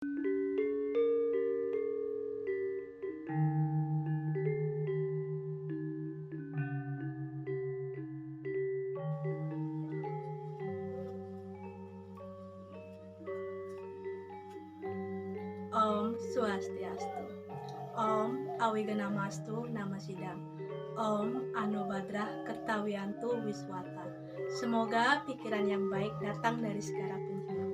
Om Swastiastu. Om Awiganamastu Namasidam. Om Anubadrah Kertawiantu Wiswata. Semoga pikiran yang baik datang dari segala penjuru.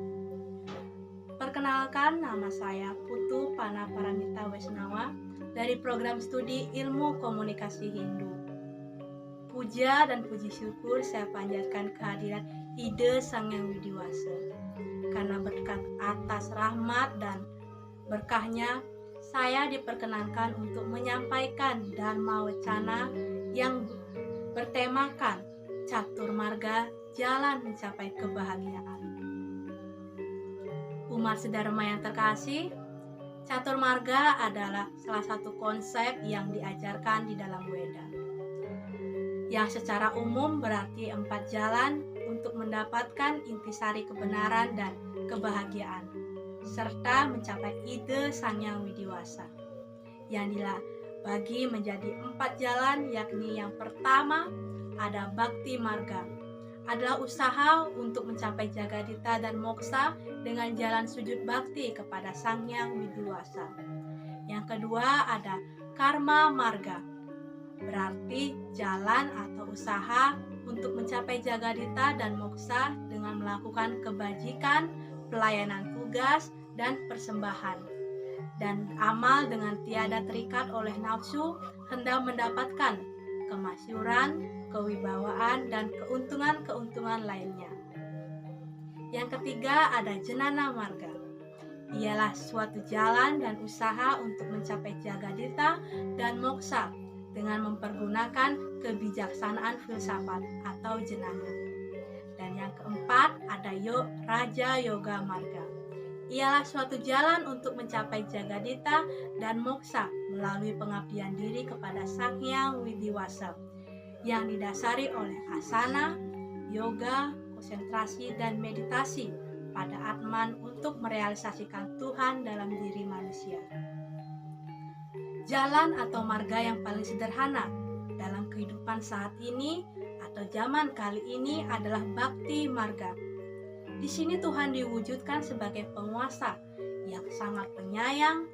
Perkenalkan, nama saya Putu Pana Paramita Wesnawa dari program studi Ilmu Komunikasi Hindu. Puja dan puji syukur saya panjatkan kehadiran Ide Sang Yang Widiwasa. Karena berkat atas rahmat dan berkahnya, saya diperkenankan untuk menyampaikan Dharma Wacana yang bertemakan Catur Marga, Jalan Mencapai Kebahagiaan. Umat sedharma yang terkasih, Catur Marga adalah salah satu konsep yang diajarkan di dalam Weda, yang secara umum berarti 4 jalan untuk mendapatkan intisari kebenaran dan kebahagiaan, serta mencapai ide Sang Yang Widiwasa, yang dibagi menjadi 4 jalan, yakni yang pertama ada Bhakti Marga, adalah usaha untuk mencapai Jagadita dan Moksa dengan jalan sujud bakti kepada Sang Yang Widiwasa. Yang kedua ada Karma Marga, berarti jalan atau usaha untuk mencapai Jagadita dan Moksa dengan melakukan kebajikan, pelayanan tugas, dan persembahan, dan amal dengan tiada terikat oleh nafsu, hendak mendapatkan kemasyhuran, kewibawaan, dan keuntungan-keuntungan lainnya. Yang ketiga ada Jnana Marga, ialah suatu jalan dan usaha untuk mencapai Jagadita dan Moksa dengan mempergunakan kebijaksanaan filsafat atau jnana. Dan yang keempat ada Raja Yoga Marga, ialah suatu jalan untuk mencapai Jagadita dan Moksa melalui pengabdian diri kepada Sang Yang Widiwasa, yang didasari oleh asana, yoga, konsentrasi, dan meditasi pada Atman untuk merealisasikan Tuhan dalam diri manusia. Jalan atau marga yang paling sederhana dalam kehidupan saat ini atau zaman kali ini adalah Bhakti Marga. Di sini Tuhan diwujudkan sebagai penguasa yang sangat penyayang,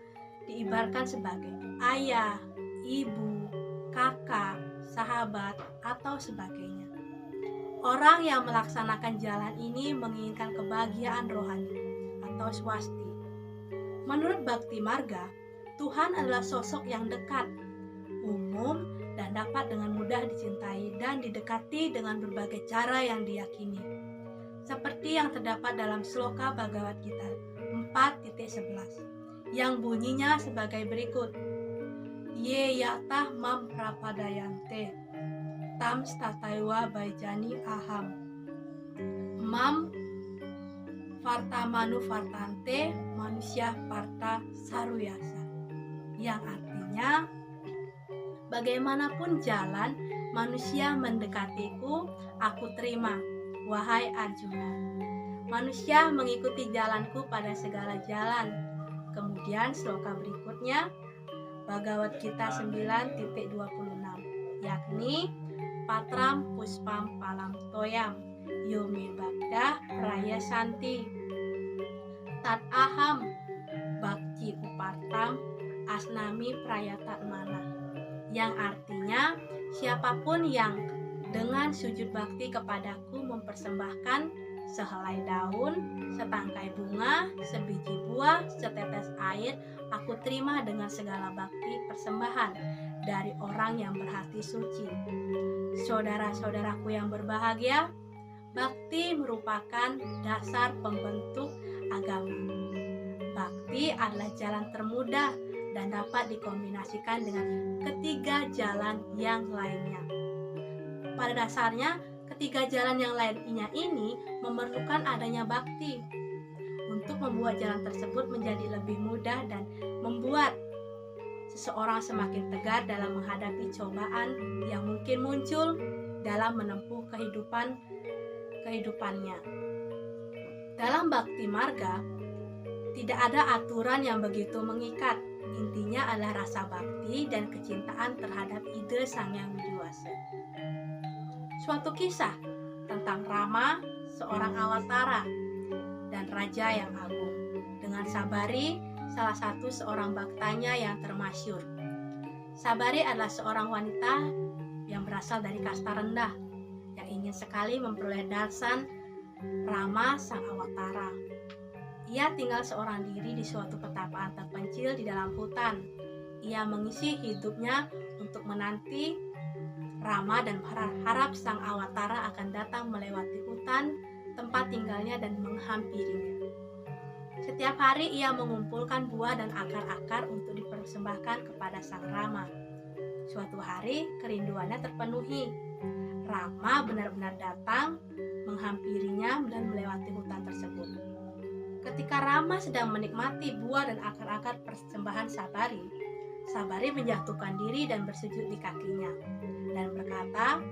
diibaratkan sebagai ayah, ibu, kakak, sahabat, atau sebagainya. Orang yang melaksanakan jalan ini menginginkan kebahagiaan rohani atau swasti. Menurut Bhakti Marga, Tuhan adalah sosok yang dekat, umum, dan dapat dengan mudah dicintai dan didekati dengan berbagai cara yang diyakini. Seperti yang terdapat dalam Sloka Bhagavad Gita 4.11 yang bunyinya sebagai berikut: Ye yatah mam prapadayante tam stataiwa baijani aham mam varta manu vartante manusia parta saruyasa, yang artinya bagaimanapun jalan manusia mendekatiku, aku terima, wahai Arjuna. Manusia mengikuti jalanku pada segala jalan. Kemudian sloka berikutnya Bhagavad Gita 9.26, yakni Patram Puspam Palam Toyam Yomi Bhakta Raya Santi Tat Aham Bhakti Upartam Asnami Prayatat Mana, yang artinya siapapun yang dengan sujud bakti kepadaku mempersembahkan sehelai daun, setangkai bunga, sebiji buah, setetes air, aku terima dengan segala bakti persembahan dari orang yang berhati suci. Saudara-saudaraku yang berbahagia, bakti merupakan dasar pembentuk agama. Bakti adalah jalan termudah dan dapat dikombinasikan dengan ketiga jalan yang lainnya. Pada dasarnya, ketiga jalan yang lainnya ini memerlukan adanya bakti untuk membuat jalan tersebut menjadi lebih mudah dan membuat seseorang semakin tegar dalam menghadapi cobaan yang mungkin muncul dalam menempuh kehidupannya. Dalam Bhakti Marga, Tidak ada aturan yang begitu mengikat. Intinya adalah rasa bakti dan kecintaan terhadap ide Sang Yang Widi Wase. Suatu kisah tentang Rama, seorang awatara, dan raja yang agung, dengan Sabari, salah satu seorang baktanya yang termasyur. Sabari adalah seorang wanita yang berasal dari kasta rendah, yang ingin sekali memperoleh darsan Rama sang awatara. Ia tinggal seorang diri di suatu pertapaan terpencil di dalam hutan. Ia mengisi hidupnya untuk menanti Rama dan berharap sang awatara akan datang melewati hutan tempat tinggalnya dan menghampirinya. Setiap hari ia mengumpulkan buah dan akar-akar untuk dipersembahkan kepada sang Rama. Suatu hari kerinduannya terpenuhi. Rama benar-benar datang, menghampirinya dan melewati hutan tersebut. Ketika Rama sedang menikmati buah dan akar-akar persembahan Sabari, Sabari menjatuhkan diri dan bersujud di kakinya dan berkata,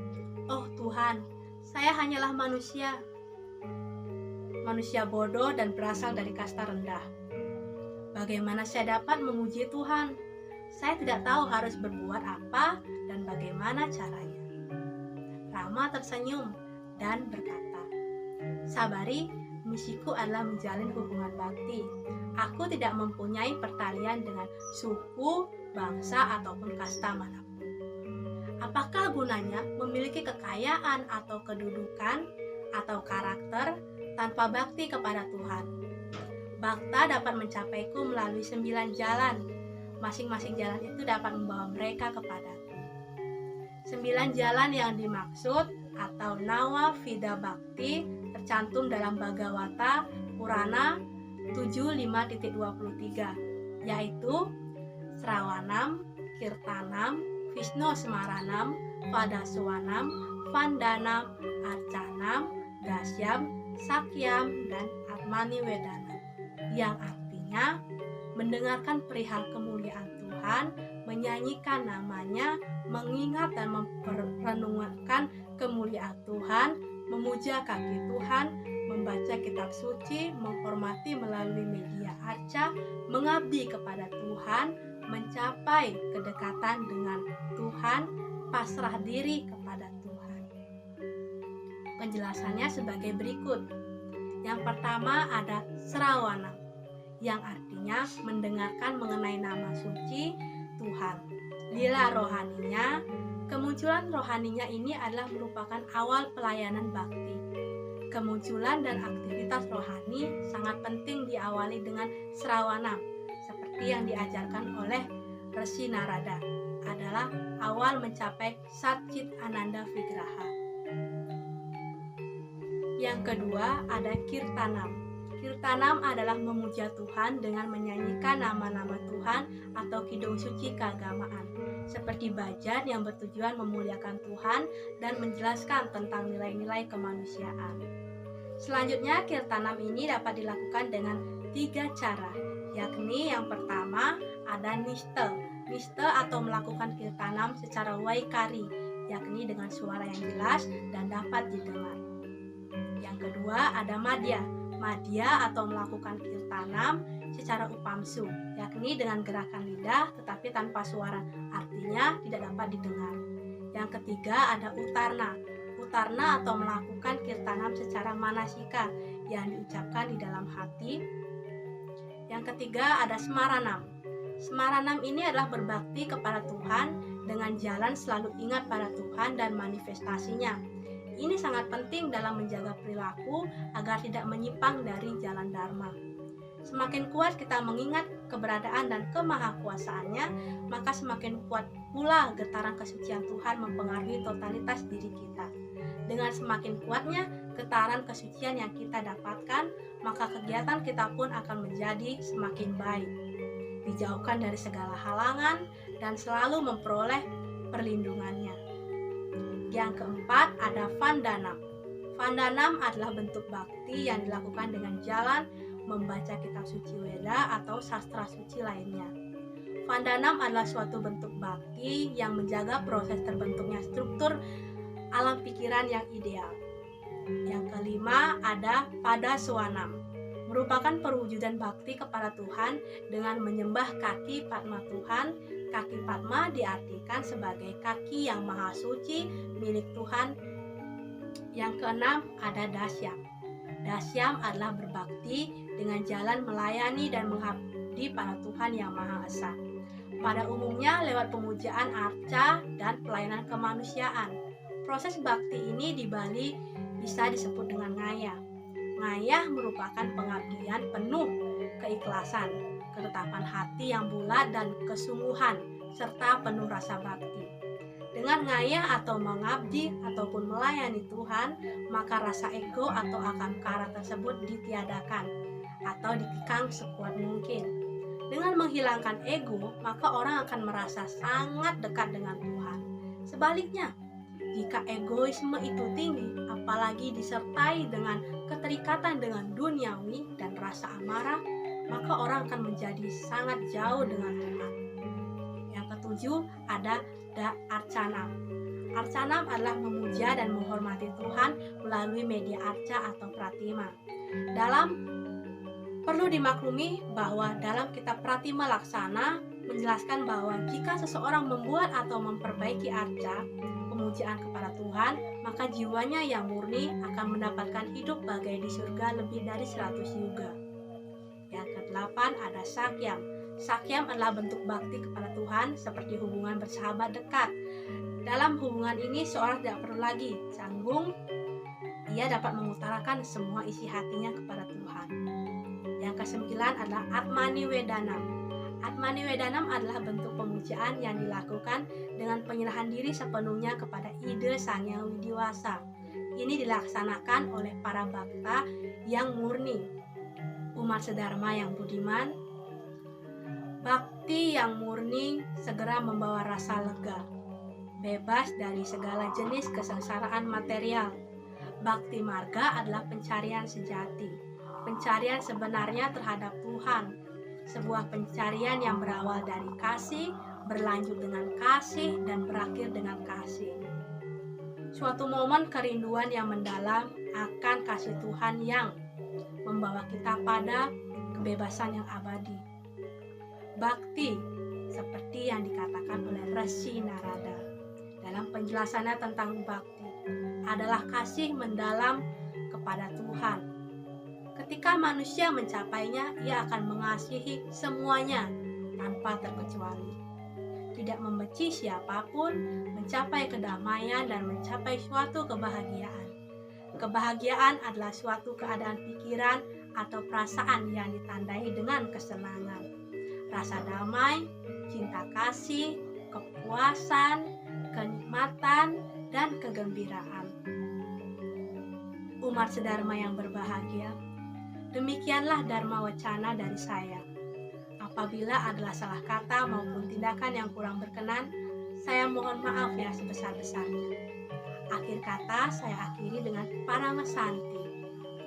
"Oh Tuhan, saya hanyalah manusia bodoh dan berasal dari kasta rendah. Bagaimana saya dapat memuji Tuhan? Saya tidak tahu harus berbuat apa dan bagaimana caranya." Rama tersenyum dan berkata, "Sabari, misiku adalah menjalin hubungan bakti. Aku tidak mempunyai pertalian dengan suku, bangsa, ataupun kasta manapun. Apakah gunanya memiliki kekayaan atau kedudukan atau karakter tanpa bakti kepada Tuhan? Bakta dapat mencapaiku melalui 9 jalan. Masing-masing jalan itu dapat membawa mereka kepadaku. 9 jalan yang dimaksud atau Nawa Vida Bhakti tercantum dalam Bhagavata Purana 75.23, yaitu Srawanam, Kirtanam, Vishnu Smaranam, Padaswanam, Vandanam, Arcanam, Dasyam, Sakyam, dan Atmani Wedana, yang artinya mendengarkan perihal kemuliaan Tuhan, menyanyikan namanya, mengingat dan memperenungkan kemuliaan Tuhan, memuja kaki Tuhan, membaca kitab suci, menghormati melalui media arca, mengabdi kepada Tuhan, mencapai kedekatan dengan Tuhan, pasrah diri kepada Tuhan. Penjelasannya sebagai berikut. Yang pertama ada Srawana, yang artinya mendengarkan mengenai nama suci Tuhan. Lila rohaninya, kemunculan rohaninya ini adalah merupakan awal pelayanan bakti. Kemunculan dan aktivitas rohani sangat penting diawali dengan Srawana, seperti yang diajarkan oleh Resi Narada, adalah awal mencapai Satchit Ananda Vigraha. Yang kedua ada Kirtanam. Kirtanam adalah memuja Tuhan dengan menyanyikan nama-nama Tuhan atau kidung suci keagamaan, seperti bhajan yang bertujuan memuliakan Tuhan dan menjelaskan tentang nilai-nilai kemanusiaan. Selanjutnya, kirtanam ini dapat dilakukan dengan 3 cara, yakni yang pertama ada niste. Niste atau melakukan kirtanam secara waikari, yakni dengan suara yang jelas dan dapat didengar. Yang kedua ada madhya. Madhya atau melakukan kirtanam secara upamsu, yakni dengan gerakan lidah tetapi tanpa suara, artinya tidak dapat didengar. Yang ketiga ada utarna. Utarna atau melakukan kirtanam secara manasika yang diucapkan di dalam hati. Yang ketiga ada smaranam. Smaranam ini adalah berbakti kepada Tuhan dengan jalan selalu ingat pada Tuhan dan manifestasinya. Ini sangat penting dalam menjaga perilaku agar tidak menyimpang dari jalan Dharma. Semakin kuat kita mengingat keberadaan dan kemahakuasaannya, maka semakin kuat pula getaran kesucian Tuhan mempengaruhi totalitas diri kita. Dengan semakin kuatnya getaran kesucian yang kita dapatkan, maka kegiatan kita pun akan menjadi semakin baik, dijauhkan dari segala halangan dan selalu memperoleh perlindungannya. Yang keempat ada Vandanam. Vandanam adalah bentuk bakti yang dilakukan dengan jalan membaca kitab suci Weda atau sastra suci lainnya. Vandanam adalah suatu bentuk bakti yang menjaga proses terbentuknya struktur alam pikiran yang ideal. Yang kelima ada Padaswanam. merupakan perwujudan bakti kepada Tuhan dengan menyembah kaki Padma Tuhan. Kaki Padma diartikan sebagai kaki yang maha suci milik Tuhan. Yang keenam ada dasyam. Dasyam adalah berbakti dengan jalan melayani dan mengabdi pada Tuhan yang Maha Esa. Pada umumnya lewat pemujaan arca dan pelayanan kemanusiaan. Proses bakti ini di Bali bisa disebut dengan ngayah. Ngayah merupakan pengabdian penuh keikhlasan, ketetapan hati yang bulat dan kesungguhan, serta penuh rasa bakti. Dengan ngayah atau mengabdi ataupun melayani Tuhan, maka rasa ego atau akamkara tersebut ditiadakan atau dikekang sekuat mungkin. Dengan menghilangkan ego, maka orang akan merasa sangat dekat dengan Tuhan. Sebaliknya, jika egoisme itu tinggi, apalagi disertai dengan keterikatan dengan duniawi dan rasa amarah, maka orang akan menjadi sangat jauh dengan Tuhan. Yang ketujuh ada arcanam. Arcanam adalah memuja dan menghormati Tuhan melalui media arca atau pratima. Perlu dimaklumi bahwa dalam kitab Pratima Laksana menjelaskan bahwa jika seseorang membuat atau memperbaiki arca pemujaan kepada Tuhan, maka jiwanya yang murni akan mendapatkan hidup bagai di surga lebih dari 100 yuga. Yang kedelapan ada sakyam. Sakyam adalah bentuk bakti kepada Tuhan seperti hubungan bersahabat dekat. Dalam hubungan ini seorang tidak perlu lagi canggung, ia dapat mengutarakan semua isi hatinya kepada Tuhan. Yang kesembilan adalah Atmani Wedanam. Atmani Wedanam adalah bentuk pemujaan yang dilakukan dengan penyerahan diri sepenuhnya kepada ide Sang Hyang Widiwasa. Ini dilaksanakan oleh para bhakta yang murni, umat sedharma yang budiman. Bakti yang murni segera membawa rasa lega, bebas dari segala jenis kesengsaraan material. Bakti marga adalah pencarian sejati, pencarian sebenarnya terhadap Tuhan, sebuah pencarian yang berawal dari kasih, berlanjut dengan kasih, dan berakhir dengan kasih. Suatu momen kerinduan yang mendalam akan kasih Tuhan yang membawa kita pada kebebasan yang abadi. Bakti, seperti yang dikatakan oleh Resi Narada dalam penjelasannya tentang bakti, adalah kasih mendalam kepada Tuhan. Ketika manusia mencapainya, ia akan mengasihi semuanya tanpa terkecuali, tidak membenci siapapun, mencapai kedamaian dan mencapai suatu kebahagiaan. Kebahagiaan adalah suatu keadaan pikiran atau perasaan yang ditandai dengan kesenangan, rasa damai, cinta kasih, kepuasan, kenikmatan, dan kegembiraan. Umat sedharma yang berbahagia, demikianlah dharma wacana dari saya. Apabila adalah salah kata maupun tindakan yang kurang berkenan, saya mohon maaf yang sebesar-besarnya. Akhir kata saya akhiri dengan Paramasanti.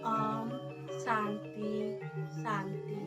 Om Santi Santi.